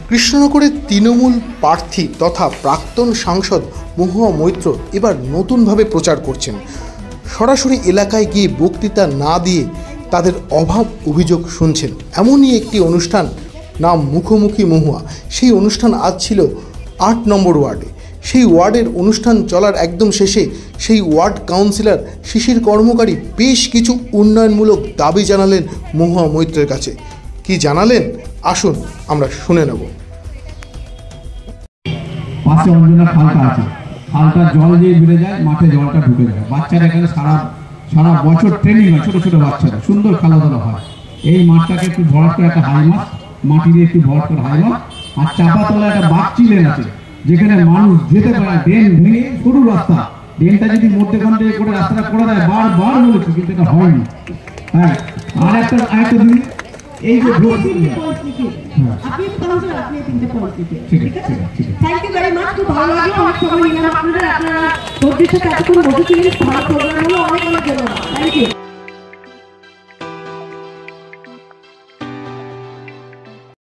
কৃষ্ণনগরের তৃণমূল প্রার্থী তথা প্রাক্তন সাংসদ মহুয়া মৈত্র এবার নতুনভাবে প্রচার করছেন। সরাসরি এলাকায় গিয়ে বক্তৃতা না দিয়ে তাদের অভাব অভিযোগ শুনছেন। এমনই একটি অনুষ্ঠান, নাম মুখোমুখি মহুয়া। সেই অনুষ্ঠান আজ ছিল ৮ নম্বর ওয়ার্ডে। সেই ওয়ার্ডের অনুষ্ঠান চলার একদম শেষে সেই ওয়ার্ড কাউন্সিলর শিশির কর্মকারী বেশ কিছু উন্নয়নমূলক দাবি জানালেন মহুয়া মৈত্রের কাছে। কি জানালেন আসুন আমরা শুনে নেব। পাশে অঞ্জনা খালটা আছে, খালটার জল দিয়ে বেড়ে যায়, মাঠে জলটা ঢুকে যায়। বাচ্চারা এখানে সারা বছর ট্রেনিং হয়, ছোট ছোট বাচ্চারা সুন্দর খেলাধুলা হয়। এই মাঠটাকে একটু ভরাট করে একটা হাই মাঠ, মাটি দিয়ে একটু ভরাট করে হাই মাঠ, আর চাপাতলা একটা বাগচিলেন আছে যেখানে মানুষ যেতে পারে। ড্রেন ভেঙে সরু রাস্তা, ড্রেনটা যদি মধ্যখান থেকে করে রাস্তাটা করে দেয়, বারবার বলেছি কিন্তু এটা হয়নি। হ্যাঁ, আর একটা দিন এই যে থ্যাংক ইউ ভেরি মাচ। খুব ভালো লাগলো, অনেক সময় নিলাম আপনারা ধৈর্যের সাথে এতক্ষণ বসেছিলেন। ভালো প্রোগ্রাম হলো, অনেক ধন্যবাদ। Thank you.